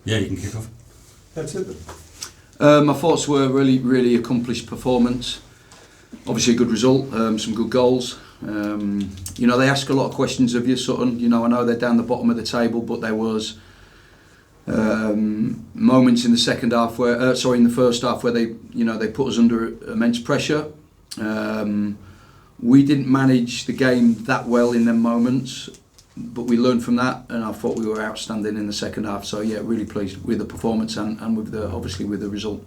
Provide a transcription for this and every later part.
Yeah, you can kick off. That's it. My thoughts were really accomplished performance. Obviously a good result, some good goals. They ask a lot of questions of you, Sutton. I know they're down the bottom of the table, but there was moments in the second half in the first half where they put us under immense pressure. We didn't manage the game that well in them moments, but we learned from that, and I thought we were outstanding in the second half. So yeah, really pleased with the performance and with the result.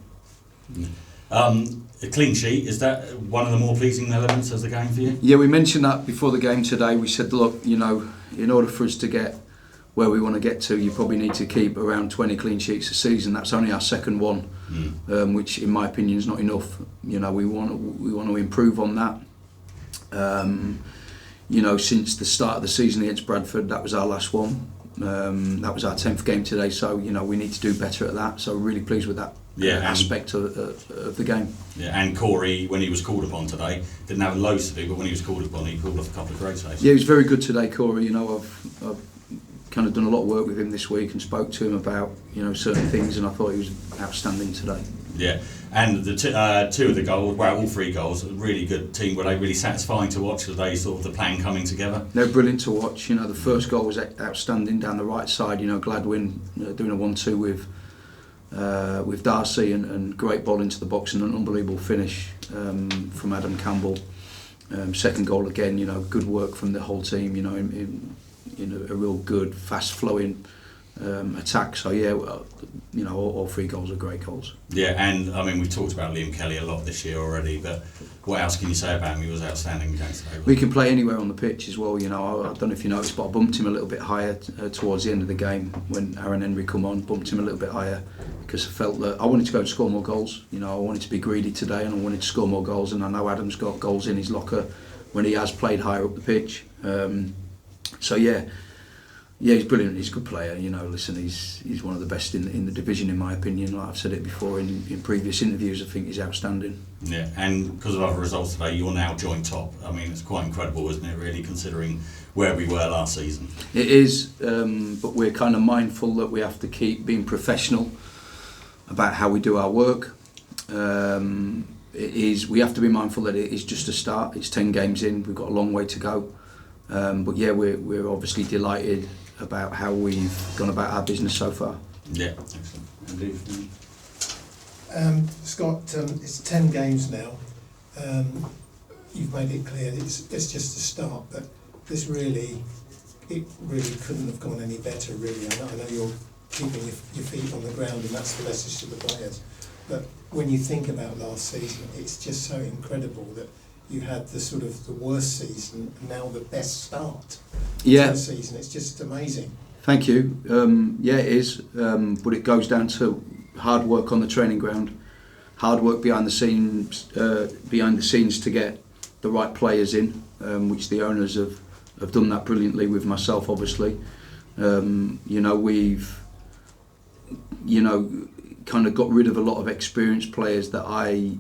A clean sheet, is that one of the more pleasing elements of the game for you? Yeah, we mentioned that before the game today. We said, look, in order for us to get where we want to get to, you probably need to keep around 20 clean sheets a season. That's only our second one, which in my opinion is not enough. We want to improve on that. Since the start of the season against Bradford, that was our last one. That was our 10th game today, so we need to do better at that. So really pleased with that aspect of the game. Yeah, and Corey, when he was called upon today, didn't have loads to do, but when he was called upon, he pulled off a couple of great saves. Yeah, he was very good today, Corey. I've kind of done a lot of work with him this week and spoke to him about certain things, and I thought he was outstanding today. Yeah, and the two of the goals, all three goals, a really good team. Were they really satisfying to watch today? Sort of the plan coming together. They're brilliant to watch. The first goal was outstanding down the right side. Gladwin doing a 1-2 with Darcy and great ball into the box and an unbelievable finish from Adam Campbell. Second goal again, good work from the whole team. In a real good, fast flowing attack. So yeah, all three goals are great goals. Yeah, and I mean we've talked about Liam Kelly a lot this year already, but what else can you say about him? He was outstanding against today. We can play anywhere on the pitch as well. I don't know if you noticed, but I bumped him a little bit higher towards the end of the game when Aaron Henry come on. Bumped him a little bit higher because I felt that I wanted to go and score more goals. I wanted to be greedy today and I wanted to score more goals. And I know Adam's got goals in his locker when he has played higher up the pitch. So yeah, he's brilliant. He's a good player. Listen, he's one of the best in the division in my opinion. Like I've said it before in previous interviews, I think he's outstanding. Yeah, and because of other results today, you're now joint top. I mean, it's quite incredible, isn't it? Really, considering where we were last season. It is, but we're kind of mindful that we have to keep being professional about how we do our work. We have to be mindful that it is just a start. It's 10 games in. We've got a long way to go. But yeah, we're obviously delighted about how we've gone about our business so far. Yeah, excellent. Indeed. Scott, it's 10 games now. You've made it clear it's just a start, but it really couldn't have gone any better. Really, I know you're keeping your feet on the ground, and that's the message to the players. But when you think about last season, it's just so incredible that you had the worst season and now the best start to the season. It's just amazing. Thank you. It is, but it goes down to hard work on the training ground, hard work behind the scenes to get the right players in, which the owners have done that brilliantly with myself, obviously. We've kind of got rid of a lot of experienced players that I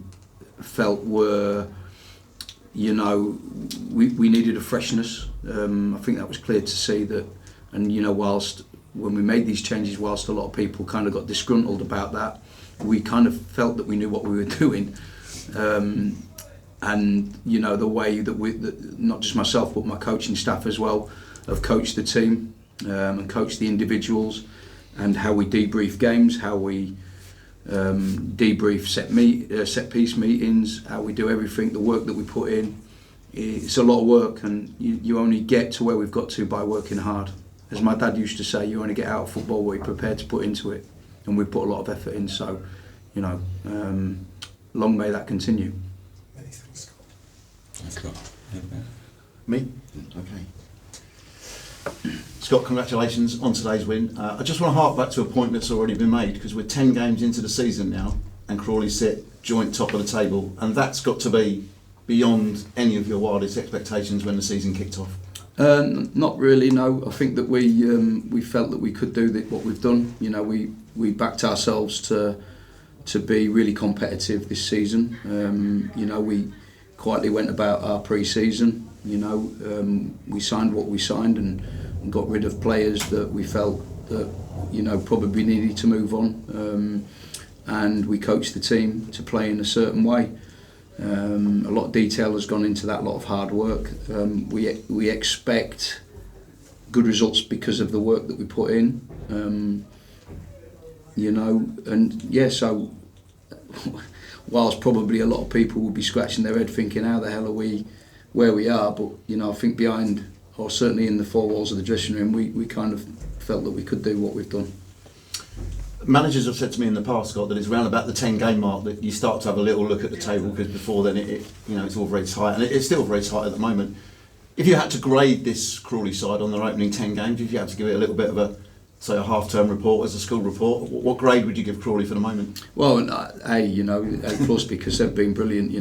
felt were, we needed a freshness. I think that was clear to see that, and whilst when we made these changes, whilst a lot of people kind of got disgruntled about that, we kind of felt that we knew what we were doing. And the way that not just myself but my coaching staff as well have coached the team and coached the individuals, and how we debrief games, how we debrief set piece meetings, how we do everything, the work that we put in. It's a lot of work, and you only get to where we've got to by working hard. As my dad used to say, you only get out of football what you're prepared to put into it, and we put a lot of effort in. So, long may that continue. Many thanks, Scott. Me? Okay. Scott, congratulations on today's win. I just want to hark back to a point that's already been made, because we're 10 games into the season now and Crawley sit joint top of the table, and that's got to be beyond any of your wildest expectations when the season kicked off. Not really, no. I think that we felt that we could do what we've done. We backed ourselves to be really competitive this season. We quietly went about our pre-season. We signed what we signed and got rid of players that we felt that probably needed to move on, and we coached the team to play in a certain way. A lot of detail has gone into that, a lot of hard work. We expect good results because of the work that we put in, so whilst probably a lot of people will be scratching their head thinking how the hell are we where we are, but I think behind, or certainly in the four walls of the dressing room, we kind of felt that we could do what we've done. Managers have said to me in the past, Scott, that it's around about the 10 game mark that you start to have a little look at the table, because before then it's all very tight, and it's still very tight at the moment. If you had to grade this Crawley side on their opening 10 games, if you had to give it a little bit of a half-term report as a school report, what grade would you give Crawley for the moment? Well, A plus, because they've been brilliant.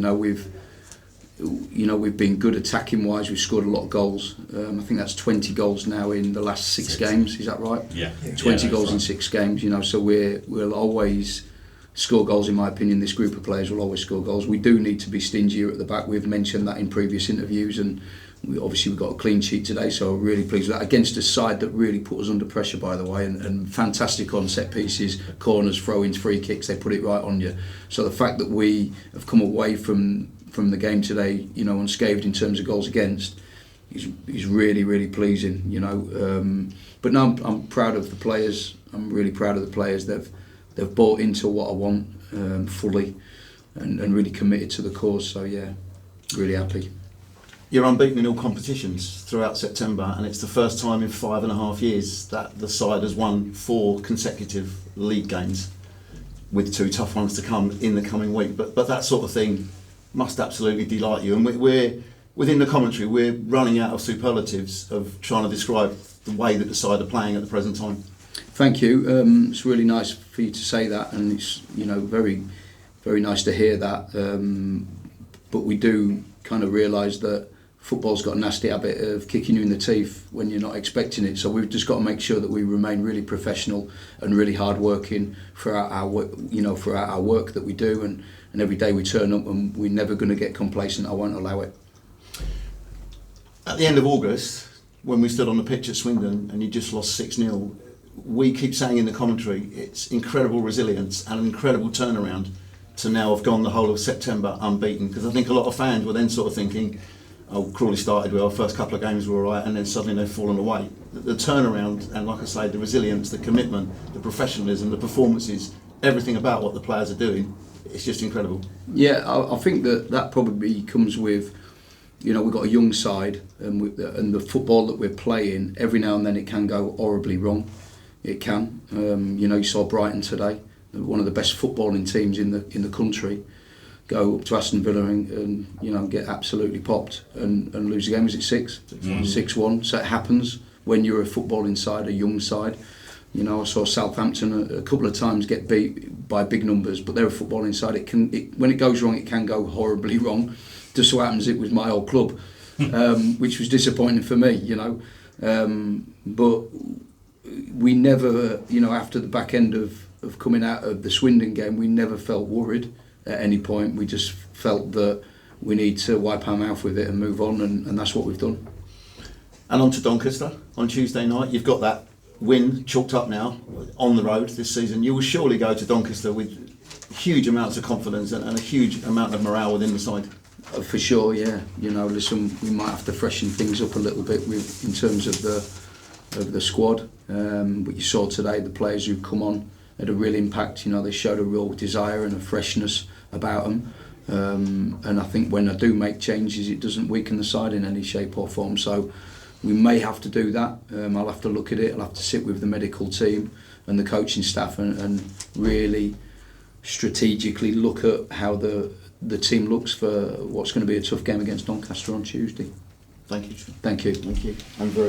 We've been good attacking wise. We've scored a lot of goals. I think that's 20 goals now in the last six games. Is that right? Yeah. 20 goals in 6 games. So we'll always score goals. In my opinion, this group of players will always score goals. We do need to be stingier at the back. We've mentioned that in previous interviews, and we've got a clean sheet today, so I'm really pleased with that, against a side that really put us under pressure, by the way, and fantastic on set pieces, corners, throw-ins, free kicks. They put it right on you. So the fact that we have come away from the game today, unscathed in terms of goals against, is really, really pleasing. But no, I'm proud of the players. I'm really proud of the players. They've bought into what I want fully, and really committed to the cause. So yeah, really happy. You're unbeaten in all competitions throughout September, and it's the first time in 5.5 years that the side has won 4 consecutive league games, with 2 tough ones to come in the coming week. But that sort of thing must absolutely delight you. And we're within the commentary, we're running out of superlatives of trying to describe the way that the side are playing at the present time. Thank you. It's really nice for you to say that, and it's very, very nice to hear that. But we do kind of realise that football's got a nasty habit of kicking you in the teeth when you're not expecting it. So we've just got to make sure that we remain really professional and really hard working throughout our work that we do, and every day we turn up, and we're never going to get complacent. I won't allow it. At the end of August, when we stood on the pitch at Swindon and you just lost 6-0, we keep saying in the commentary it's incredible resilience and an incredible turnaround to now have gone the whole of September unbeaten, because I think a lot of fans were then sort of thinking, Crawley started well, first couple of games were alright, and then suddenly they've fallen away. The turnaround, and like I say, the resilience, the commitment, the professionalism, the performances, everything about what the players are doing, it's just incredible. Yeah, I think that probably comes with, we've got a young side, and the football that we're playing, every now and then it can go horribly wrong. It can. You saw Brighton today, one of the best footballing teams in the country, go up to Aston Villa and get absolutely popped and lose the game. Is it 6-1? So it happens when you're a footballing side, a young side. I saw Southampton a couple of times get beat by big numbers, but they're a footballing side. When it goes wrong, it can go horribly wrong. Just so happens it was my old club, which was disappointing for me. But we never, after the back end of coming out of the Swindon game, we never felt worried at any point. We just felt that we need to wipe our mouth with it and move on, and that's what we've done. And on to Doncaster on Tuesday night. You've got that win chalked up now on the road this season. You will surely go to Doncaster with huge amounts of confidence and a huge amount of morale within the side. For sure, yeah. Listen, we might have to freshen things up a little bit in terms of the squad. But you saw today the players who come on had a real impact. They showed a real desire and a freshness about them. And I think when I do make changes, it doesn't weaken the side in any shape or form. So we may have to do that. I'll have to look at it. I'll have to sit with the medical team and the coaching staff and really strategically look at how the team looks for what's going to be a tough game against Doncaster on Tuesday. Thank you. Thank you. Thank you. I'm very